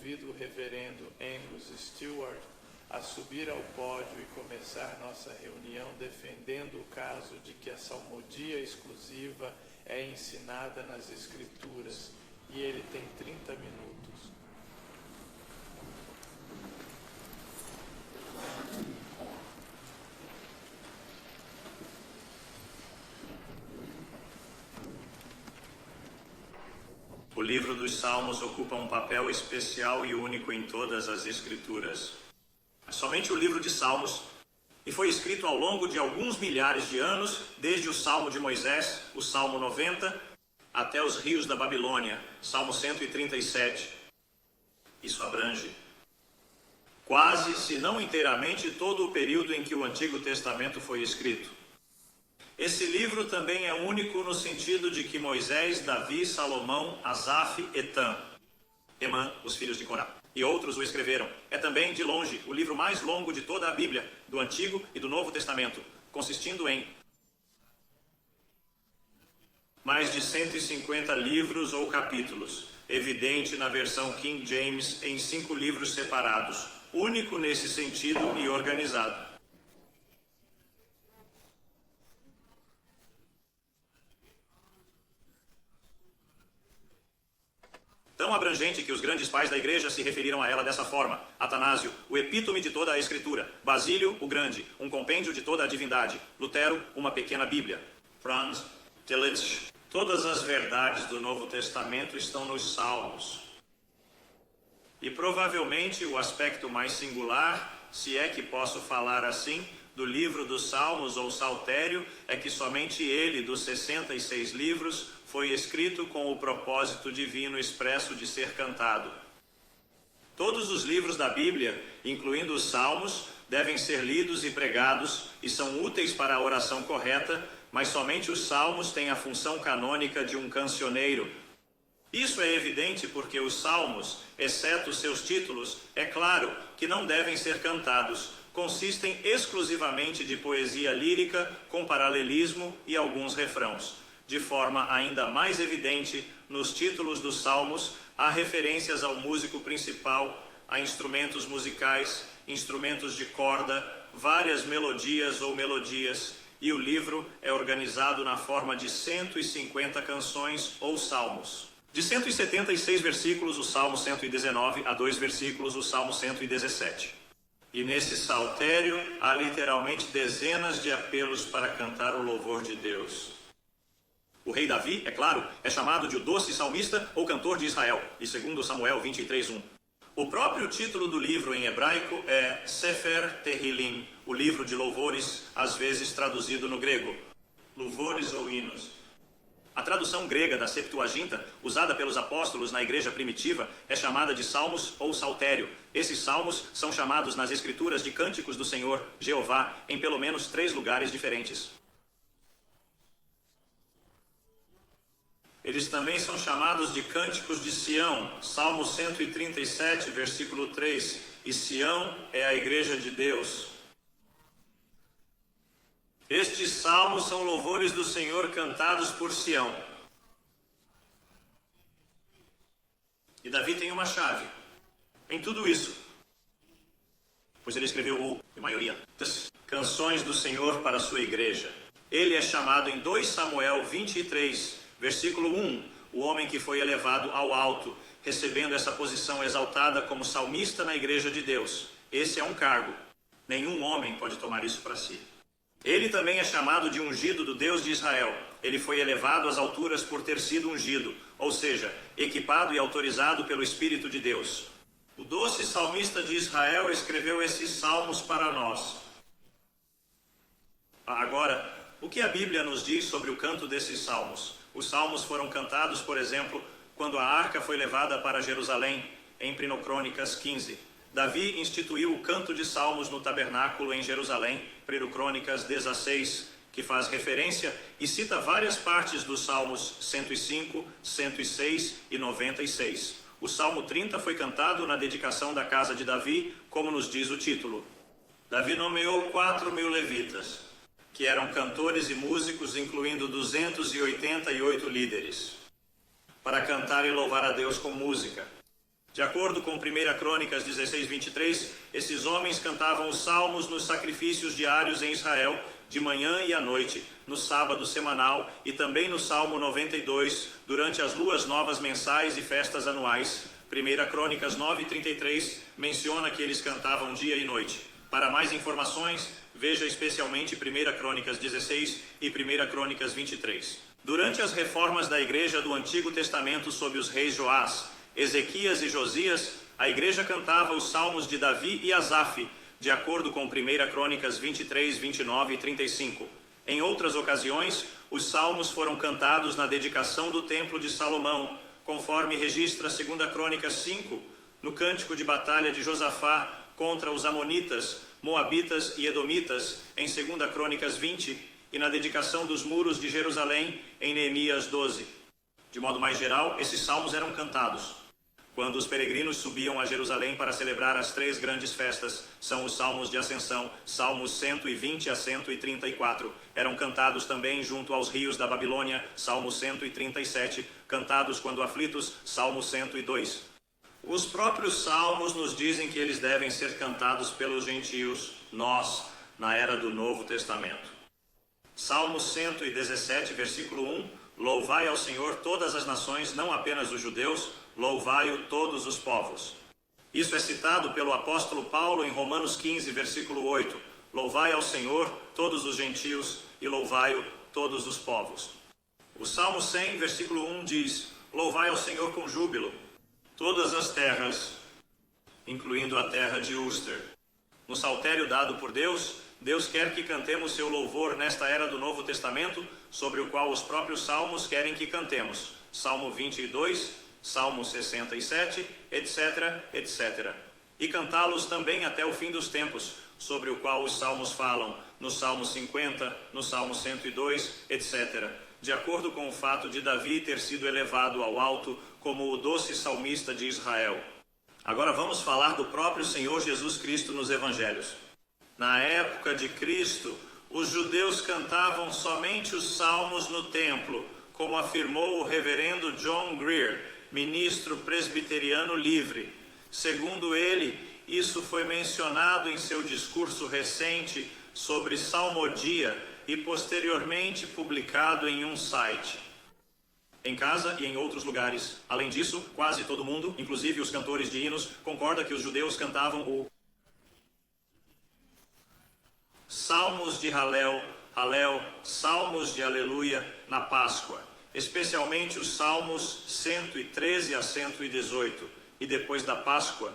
convido o reverendo Angus Stewart a subir ao pódio e começar nossa reunião defendendo o caso de que a salmodia exclusiva é ensinada nas Escrituras, e ele tem 30 minutos. O livro dos Salmos ocupa um papel especial e único em todas as Escrituras. É somente o livro de Salmos, e foi escrito ao longo de alguns milhares de anos, desde o Salmo de Moisés, o Salmo 90, até os rios da Babilônia, Salmo 137. Isso abrange quase, se não inteiramente, todo o período em que o Antigo Testamento foi escrito. Esse livro também é único no sentido de que Moisés, Davi, Salomão, Asaf, Etan, Emã, os filhos de Corá, e outros o escreveram. É também, de longe, o livro mais longo de toda a Bíblia, do Antigo e do Novo Testamento, consistindo em mais de 150 livros ou capítulos, evidente na versão King James em 5 livros separados, único nesse sentido e organizado. Tão abrangente que os grandes pais da igreja se referiram a ela dessa forma: Atanásio, o epítome de toda a Escritura; Basílio, o Grande, um compêndio de toda a divindade; Lutero, uma pequena Bíblia; Franz Tillich. Todas as verdades do Novo Testamento estão nos Salmos. E provavelmente o aspecto mais singular, se é que posso falar assim, do livro dos Salmos ou Saltério, é que somente ele, dos 66 livros, foi escrito com o propósito divino expresso de ser cantado. Todos os livros da Bíblia, incluindo os Salmos, devem ser lidos e pregados e são úteis para a oração correta, mas somente os Salmos têm a função canônica de um cancioneiro. Isso é evidente porque os Salmos, exceto seus títulos, é claro que não devem ser cantados. Consistem exclusivamente de poesia lírica, com paralelismo e alguns refrãos. De forma ainda mais evidente, nos títulos dos Salmos, há referências ao músico principal, a instrumentos musicais, instrumentos de corda, várias melodias ou melodias, e o livro é organizado na forma de 150 canções ou salmos. De 176 versículos, o Salmo 119, a 2 versículos, o Salmo 117. E nesse saltério há literalmente dezenas de apelos para cantar o louvor de Deus. O rei Davi, é claro, é chamado de o doce salmista ou cantor de Israel, e segundo Samuel 23:1. O próprio título do livro em hebraico é Sefer Tehillim, o livro de louvores, às vezes traduzido no grego, louvores ou hinos. A tradução grega da Septuaginta, usada pelos apóstolos na igreja primitiva, é chamada de Salmos ou Saltério. Esses salmos são chamados nas Escrituras de Cânticos do Senhor, Jeová, em pelo menos 3 lugares diferentes. Eles também são chamados de Cânticos de Sião, Salmo 137, versículo 3, e Sião é a igreja de Deus. Estes salmos são louvores do Senhor cantados por Sião. E Davi tem uma chave em tudo isso, pois ele escreveu a maioria das canções do Senhor para a sua igreja. Ele é chamado em 2 Samuel 23, versículo 1, o homem que foi elevado ao alto, recebendo essa posição exaltada como salmista na igreja de Deus. Esse é um cargo. Nenhum homem pode tomar isso para si. Ele também é chamado de ungido do Deus de Israel. Ele foi elevado às alturas por ter sido ungido, ou seja, equipado e autorizado pelo Espírito de Deus. O doce salmista de Israel escreveu esses salmos para nós. Agora, o que a Bíblia nos diz sobre o canto desses salmos? Os salmos foram cantados, por exemplo, quando a arca foi levada para Jerusalém, em 1 Crônicas 15. Davi instituiu o canto de salmos no tabernáculo em Jerusalém, 1 Crônicas 16, que faz referência e cita várias partes dos salmos 105, 106 e 96. O Salmo 30 foi cantado na dedicação da casa de Davi, como nos diz o título. Davi nomeou 4.000 levitas, que eram cantores e músicos, incluindo 288 líderes, para cantar e louvar a Deus com música. De acordo com 1 Crônicas 16, 23, esses homens cantavam os salmos nos sacrifícios diários em Israel, de manhã e à noite, no sábado semanal e também no Salmo 92, durante as luas novas mensais e festas anuais. 1 Crônicas 9, 33 menciona que eles cantavam dia e noite. Para mais informações, veja especialmente 1 Crônicas 16 e 1 Crônicas 23. Durante as reformas da igreja do Antigo Testamento sob os reis Joás, Ezequias e Josias, a igreja cantava os salmos de Davi e Asaf, de acordo com 1 Crônicas 23, 29 e 35. Em outras ocasiões, os salmos foram cantados na dedicação do Templo de Salomão, conforme registra 2 Crônicas 5, no cântico de batalha de Josafá contra os Amonitas, Moabitas e Edomitas, em 2 Crônicas 20, e na dedicação dos muros de Jerusalém, em Neemias 12. De modo mais geral, esses salmos eram cantados quando os peregrinos subiam a Jerusalém para celebrar as 3 grandes festas. São os salmos de ascensão, salmos 120 a 134. Eram cantados também junto aos rios da Babilônia, salmo 137, cantados quando aflitos, salmo 102. Os próprios salmos nos dizem que eles devem ser cantados pelos gentios, nós, na era do Novo Testamento. Salmo 117, versículo 1, louvai ao Senhor todas as nações, não apenas os judeus, louvai-o todos os povos. Isso é citado pelo apóstolo Paulo em Romanos 15, versículo 8. Louvai ao Senhor todos os gentios e louvai-o todos os povos. O Salmo 100, versículo 1 diz, louvai ao Senhor com júbilo, todas as terras, incluindo a terra de Uster. No saltério dado por Deus, Deus quer que cantemos seu louvor nesta era do Novo Testamento, sobre o qual os próprios salmos querem que cantemos. Salmo 22, Salmo 67, etc, etc. E cantá-los também até o fim dos tempos, sobre o qual os salmos falam, no Salmo 50, no Salmo 102, etc. De acordo com o fato de Davi ter sido elevado ao alto como o doce salmista de Israel. Agora vamos falar do próprio Senhor Jesus Cristo nos Evangelhos. Na época de Cristo, os judeus cantavam somente os salmos no templo, como afirmou o reverendo John Greer, ministro presbiteriano livre. Segundo ele, isso foi mencionado em seu discurso recente sobre salmodia e posteriormente publicado em um site. Em casa e em outros lugares. Além disso, quase todo mundo, inclusive os cantores de hinos, concorda que os judeus cantavam o salmos de Halel, Halel, salmos de Aleluia na Páscoa, especialmente os salmos 113 a 118, e depois da Páscoa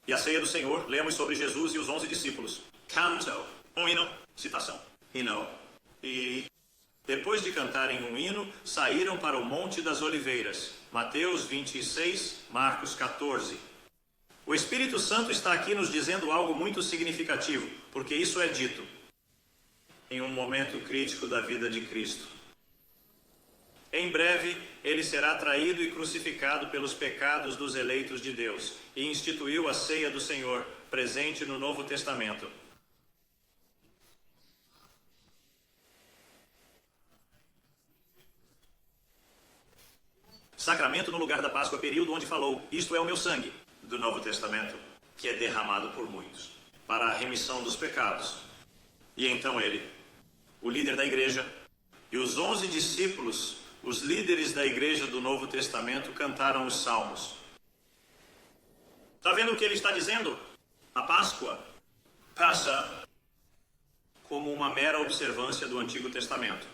e a ceia do Senhor, lemos sobre Jesus e os 11 discípulos. Canto, um hino, citação, hino. E depois de cantarem um hino, saíram para o Monte das Oliveiras. Mateus 26, Marcos 14. O Espírito Santo está aqui nos dizendo algo muito significativo, porque isso é dito em um momento crítico da vida de Cristo. Em breve, ele será traído e crucificado pelos pecados dos eleitos de Deus, e instituiu a ceia do Senhor, presente no Novo Testamento. Sacramento no lugar da Páscoa, período onde falou, isto é o meu sangue, do Novo Testamento, que é derramado por muitos, para a remissão dos pecados. E então ele, o líder da igreja, e os 11 discípulos, os líderes da igreja do Novo Testamento, cantaram os salmos. Está vendo o que ele está dizendo? A Páscoa passa como uma mera observância do Antigo Testamento.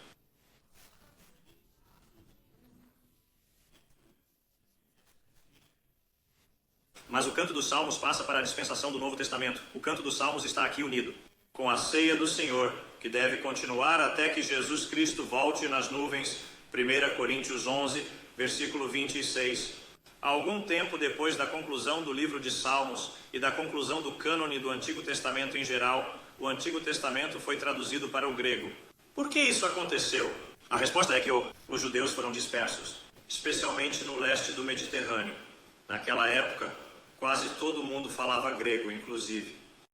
Mas o canto dos salmos passa para a dispensação do Novo Testamento. O canto dos salmos está aqui unido com a ceia do Senhor, que deve continuar até que Jesus Cristo volte nas nuvens. 1 Coríntios 11, versículo 26. Algum tempo depois da conclusão do livro de Salmos e da conclusão do cânone do Antigo Testamento em geral, o Antigo Testamento foi traduzido para o grego. Por que isso aconteceu? A resposta é que os judeus foram dispersos, especialmente no leste do Mediterrâneo. Naquela época, quase todo mundo falava grego, inclusive.